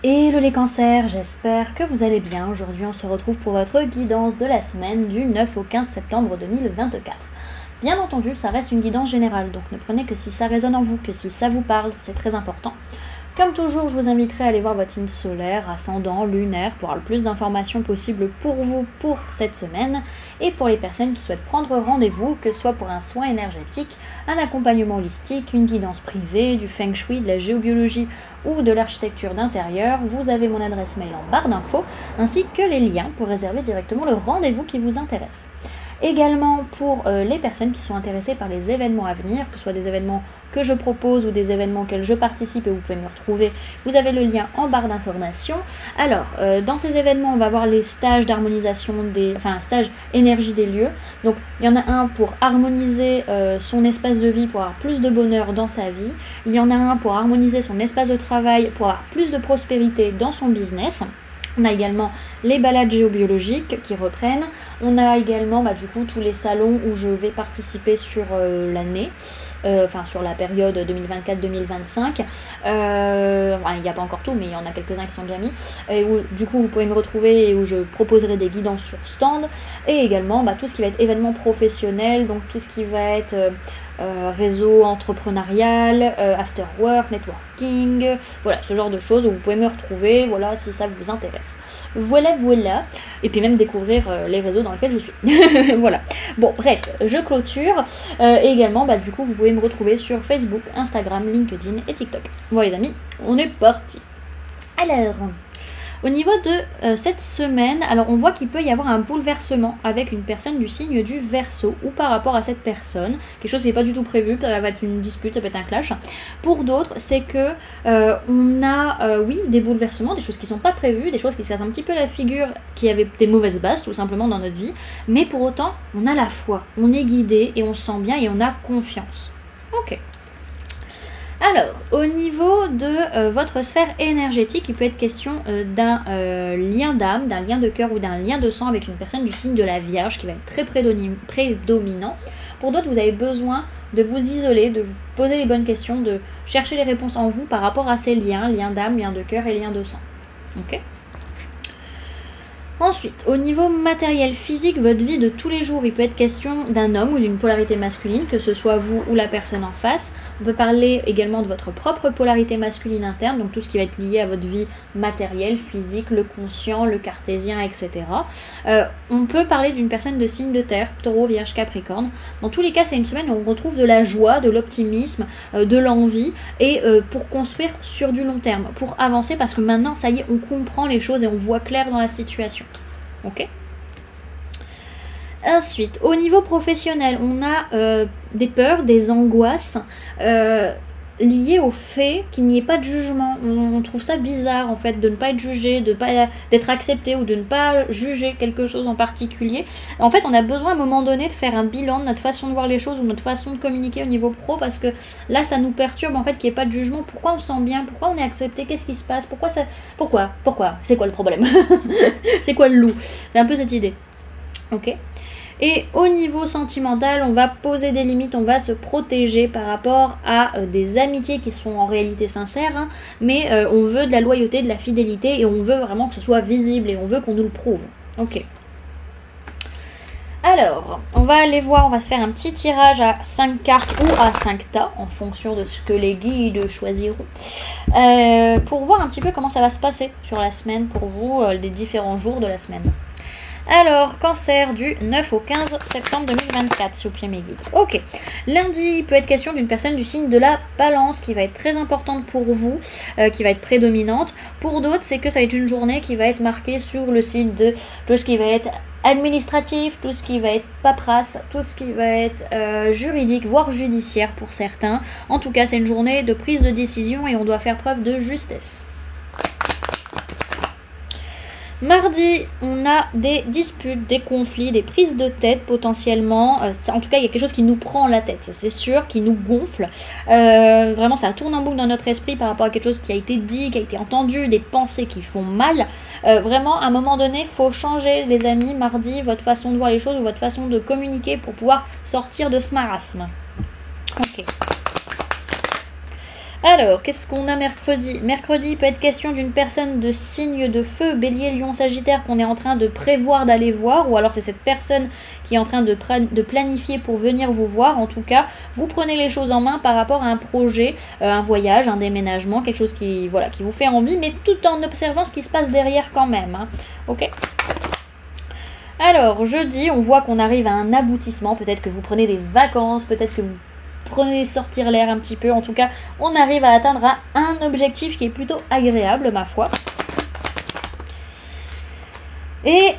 Hello les cancers, j'espère que vous allez bien. Aujourd'hui on se retrouve pour votre guidance de la semaine du 9 au 15 septembre 2024. Bien entendu, ça reste une guidance générale, donc ne prenez que si ça résonne en vous, que si ça vous parle, c'est très important. Comme toujours, je vous inviterai à aller voir votre signe solaire, ascendant, lunaire, pour avoir le plus d'informations possibles pour vous pour cette semaine. Et pour les personnes qui souhaitent prendre rendez-vous, que ce soit pour un soin énergétique, un accompagnement holistique, une guidance privée, du feng shui, de la géobiologie ou de l'architecture d'intérieur, vous avez mon adresse mail en barre d'infos, ainsi que les liens pour réserver directement le rendez-vous qui vous intéresse. Également pour les personnes qui sont intéressées par les événements à venir, que ce soit des événements que je propose ou des événements auxquels je participe et vous pouvez me retrouver, vous avez le lien en barre d'information. Alors, dans ces événements, on va voir les stages d'harmonisation, stages énergie des lieux. Donc, il y en a un pour harmoniser son espace de vie, pour avoir plus de bonheur dans sa vie. Il y en a un pour harmoniser son espace de travail, pour avoir plus de prospérité dans son business. On a également les balades géobiologiques qui reprennent. On a également du coup tous les salons où je vais participer sur l'année, sur la période 2024-2025. Il n'y a pas encore tout, mais il y en a quelques-uns qui sont déjà mis. Et où du coup vous pouvez me retrouver et où je proposerai des guidances sur stand. Et également tout ce qui va être événement professionnel, donc tout ce qui va être réseau entrepreneurial, after work, networking, voilà, ce genre de choses où vous pouvez me retrouver, voilà, si ça vous intéresse. Voilà. Et puis même découvrir les réseaux dans lesquels je suis. Voilà. Bon, bref, je clôture. Et également, du coup, vous pouvez me retrouver sur Facebook, Instagram, LinkedIn et TikTok. Voilà les amis, on est parti. Alors, au niveau de cette semaine, alors on voit qu'il peut y avoir un bouleversement avec une personne du signe du Verseau ou par rapport à cette personne, quelque chose qui n'est pas du tout prévu, ça va être une dispute, ça peut être un clash. Pour d'autres, c'est que on a, oui, des bouleversements, des choses qui ne sont pas prévues, des choses qui se cassent un petit peu la figure, qui avaient des mauvaises bases tout simplement dans notre vie, mais pour autant, on a la foi, on est guidé et on se sent bien et on a confiance. Ok. Alors, au niveau de votre sphère énergétique, il peut être question d'un lien d'âme, d'un lien de cœur ou d'un lien de sang avec une personne du signe de la Vierge qui va être très prédominant. Pour d'autres, vous avez besoin de vous isoler, de vous poser les bonnes questions, de chercher les réponses en vous par rapport à ces liens, lien d'âme, lien de cœur et lien de sang. Ok ? Ensuite, au niveau matériel physique, votre vie de tous les jours, il peut être question d'un homme ou d'une polarité masculine, que ce soit vous ou la personne en face. On peut parler également de votre propre polarité masculine interne, donc tout ce qui va être lié à votre vie matérielle, physique, le conscient, le cartésien, etc. On peut parler d'une personne de signe de terre, taureau, vierge, capricorne. Dans tous les cas, c'est une semaine où on retrouve de la joie, de l'optimisme, de l'envie, et pour construire sur du long terme, pour avancer, parce que maintenant, ça y est, on comprend les choses et on voit clair dans la situation. Ok. Ensuite, au niveau professionnel, on a des peurs, des angoisses liées au fait qu'il n'y ait pas de jugement. On trouve ça bizarre en fait de ne pas être jugé, d'être accepté ou de ne pas juger quelque chose en particulier. En fait, on a besoin à un moment donné de faire un bilan de notre façon de voir les choses ou notre façon de communiquer au niveau pro, parce que là, ça nous perturbe en fait qu'il n'y ait pas de jugement. Pourquoi on se sent bien? Pourquoi on est accepté? Qu'est-ce qui se passe? Pourquoi c'est quoi le problème? C'est quoi le loup? C'est un peu cette idée. Ok. Et au niveau sentimental, on va poser des limites, on va se protéger par rapport à des amitiés qui sont en réalité sincères, mais on veut de la loyauté, de la fidélité, et on veut vraiment que ce soit visible, et on veut qu'on nous le prouve. Ok. Alors, on va aller voir, on va se faire un petit tirage à 5 cartes ou à 5 tas, en fonction de ce que les guides choisiront, pour voir un petit peu comment ça va se passer sur la semaine pour vous, les différents jours de la semaine. Alors, cancer du 9 au 15 septembre 2024, s'il vous plaît mes guides. Ok, lundi, il peut être question d'une personne du signe de la balance qui va être très importante pour vous, qui va être prédominante. Pour d'autres, c'est que ça va être une journée qui va être marquée sur le signe de tout ce qui va être administratif, tout ce qui va être paperasse, tout ce qui va être juridique, voire judiciaire pour certains. En tout cas, c'est une journée de prise de décision et on doit faire preuve de justesse. Mardi, on a des disputes, des conflits, des prises de tête potentiellement. En tout cas, il y a quelque chose qui nous prend la tête, ça c'est sûr, qui nous gonfle. Vraiment, ça tourne en boucle dans notre esprit par rapport à quelque chose qui a été dit, qui a été entendu, des pensées qui font mal. Vraiment, à un moment donné, il faut changer, les amis, mardi, votre façon de voir les choses ou votre façon de communiquer pour pouvoir sortir de ce marasme. Ok. Alors, qu'est-ce qu'on a mercredi? Mercredi, il peut être question d'une personne de signe de feu, bélier, lion, sagittaire, qu'on est en train de prévoir d'aller voir, ou alors c'est cette personne qui est en train de planifier pour venir vous voir. En tout cas, vous prenez les choses en main par rapport à un projet, un voyage, un déménagement, quelque chose qui, voilà, qui vous fait envie, mais tout en observant ce qui se passe derrière quand même. Hein. Ok. Alors, jeudi, on voit qu'on arrive à un aboutissement. Peut-être que vous prenez des vacances, peut-être que vous prenez sortir l'air un petit peu. En tout cas, on arrive à atteindre un objectif qui est plutôt agréable, ma foi. Et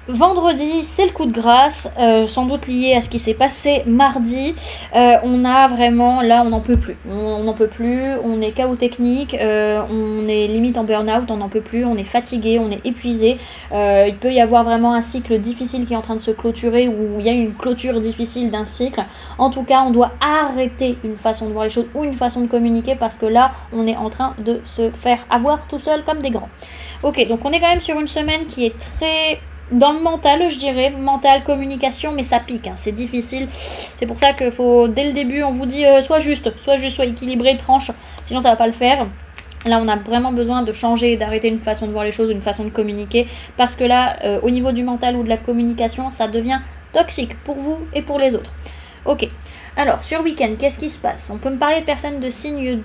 vendredi, c'est le coup de grâce, sans doute lié à ce qui s'est passé mardi. On a vraiment, là, on n'en peut plus. On n'en peut plus, on est KO technique, on est limite en burn-out, on n'en peut plus, on est fatigué, on est épuisé. Il peut y avoir vraiment un cycle difficile qui est en train de se clôturer, ou il y a une clôture difficile d'un cycle. En tout cas, on doit arrêter une façon de voir les choses ou une façon de communiquer, parce que là, on est en train de se faire avoir tout seul comme des grands. Ok, donc on est quand même sur une semaine qui est très... dans le mental, je dirais, mental, communication, mais ça pique, hein, c'est difficile. C'est pour ça qu'il faut, dès le début, on vous dit soit juste, soit équilibré, tranche, sinon ça va pas le faire. Là, on a vraiment besoin de changer, d'arrêter une façon de voir les choses, une façon de communiquer, parce que là, au niveau du mental ou de la communication, ça devient toxique pour vous et pour les autres. Ok. Alors, sur le week-end, qu'est-ce qui se passe? On peut me parler de personnes de signe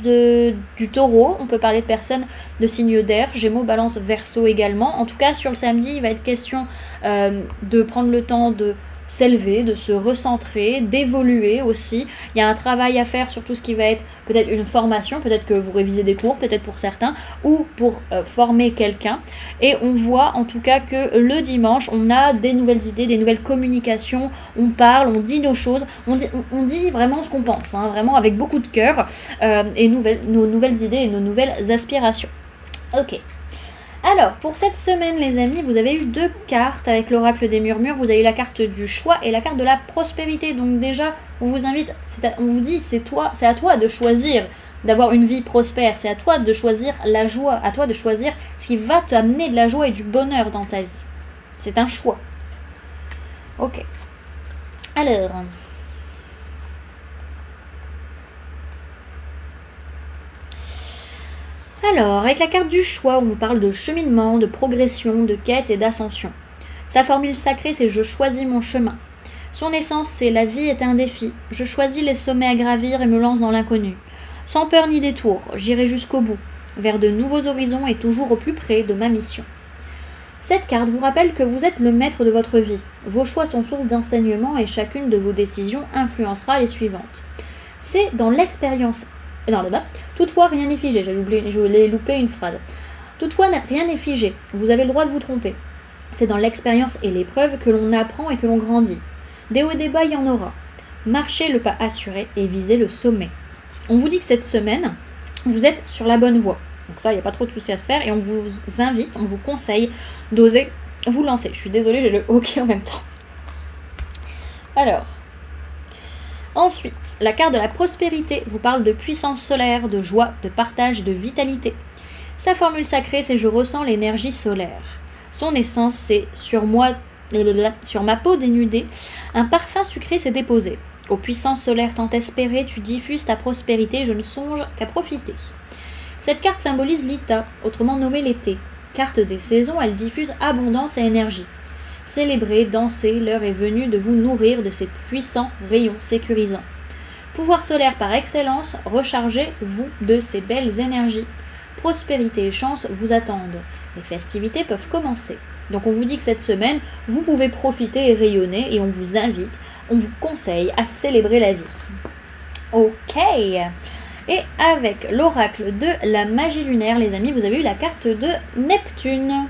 du taureau, on peut parler de personnes de signe d'air, Gémeaux, Balance, Verseau également. En tout cas, sur le samedi, il va être question de prendre le temps de s'élever, de se recentrer, d'évoluer aussi. Il y a un travail à faire sur tout ce qui va être peut-être une formation, peut-être que vous révisez des cours, peut-être pour certains, ou pour former quelqu'un. Et on voit en tout cas que le dimanche, on a des nouvelles idées, des nouvelles communications, on parle, on dit nos choses, on dit vraiment ce qu'on pense, hein, vraiment avec beaucoup de cœur, et nos nouvelles idées et nos nouvelles aspirations. Ok. Alors, pour cette semaine, les amis, vous avez eu 2 cartes avec l'oracle des murmures. Vous avez eu la carte du choix et la carte de la prospérité. Donc déjà, on vous invite, on vous dit, c'est à toi de choisir d'avoir une vie prospère. C'est à toi de choisir la joie, à toi de choisir ce qui va t'amener de la joie et du bonheur dans ta vie. C'est un choix. Ok. Alors... Alors, avec la carte du choix, on vous parle de cheminement, de progression, de quête et d'ascension. Sa formule sacrée, c'est « Je choisis mon chemin ». Son essence, c'est « La vie est un défi. Je choisis les sommets à gravir et me lance dans l'inconnu. Sans peur ni détour, j'irai jusqu'au bout, vers de nouveaux horizons et toujours au plus près de ma mission ». Cette carte vous rappelle que vous êtes le maître de votre vie. Vos choix sont source d'enseignement et chacune de vos décisions influencera les suivantes. C'est dans l'expérience... Non, là-bas. Toutefois, rien n'est figé. Je l'ai loupé une phrase. Toutefois, rien n'est figé. Vous avez le droit de vous tromper. C'est dans l'expérience et l'épreuve que l'on apprend et que l'on grandit. Des hauts et des bas, il y en aura. Marchez le pas assuré et visez le sommet. On vous dit que cette semaine, vous êtes sur la bonne voie. Donc ça, il n'y a pas trop de soucis à se faire. Et on vous invite, on vous conseille d'oser vous lancer. Je suis désolée, j'ai le OK en même temps. Alors... Ensuite, la carte de la prospérité vous parle de puissance solaire, de joie, de partage, de vitalité. Sa formule sacrée, c'est « Je ressens l'énergie solaire ». Son essence, c'est « Sur ma peau dénudée, un parfum sucré s'est déposé. Aux puissances solaires tant espérées, tu diffuses ta prospérité, je ne songe qu'à profiter ». Cette carte symbolise l'Ita, autrement nommée l'été. Carte des saisons, elle diffuse abondance et énergie. Célébrez, dansez, l'heure est venue de vous nourrir de ces puissants rayons sécurisants. Pouvoir solaire par excellence, rechargez-vous de ces belles énergies. Prospérité et chance vous attendent. Les festivités peuvent commencer. Donc on vous dit que cette semaine, vous pouvez profiter et rayonner et on vous invite, on vous conseille à célébrer la vie. Ok. Et avec l'oracle de la magie lunaire, les amis, vous avez eu la carte de Neptune.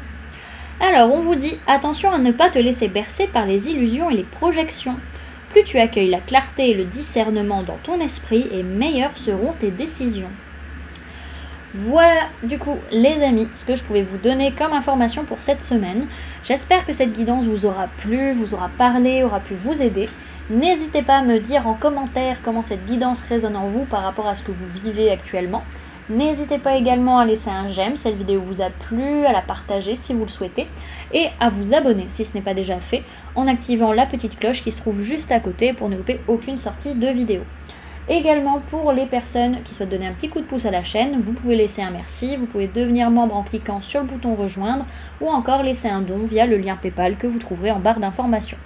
Alors, on vous dit, attention à ne pas te laisser bercer par les illusions et les projections. Plus tu accueilles la clarté et le discernement dans ton esprit, et meilleures seront tes décisions. Voilà, du coup, les amis, ce que je pouvais vous donner comme information pour cette semaine. J'espère que cette guidance vous aura plu, vous aura parlé, aura pu vous aider. N'hésitez pas à me dire en commentaire comment cette guidance résonne en vous par rapport à ce que vous vivez actuellement. N'hésitez pas également à laisser un j'aime si cette vidéo vous a plu, à la partager si vous le souhaitez, et à vous abonner si ce n'est pas déjà fait, en activant la petite cloche qui se trouve juste à côté pour ne louper aucune sortie de vidéo. Également pour les personnes qui souhaitent donner un petit coup de pouce à la chaîne, vous pouvez laisser un merci, vous pouvez devenir membre en cliquant sur le bouton rejoindre ou encore laisser un don via le lien PayPal que vous trouverez en barre d'informations.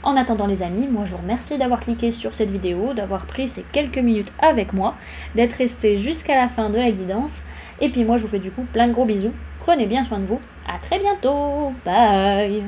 En attendant les amis, moi je vous remercie d'avoir cliqué sur cette vidéo, d'avoir pris ces quelques minutes avec moi, d'être resté jusqu'à la fin de la guidance. Et puis moi je vous fais du coup plein de gros bisous, prenez bien soin de vous, à très bientôt, bye.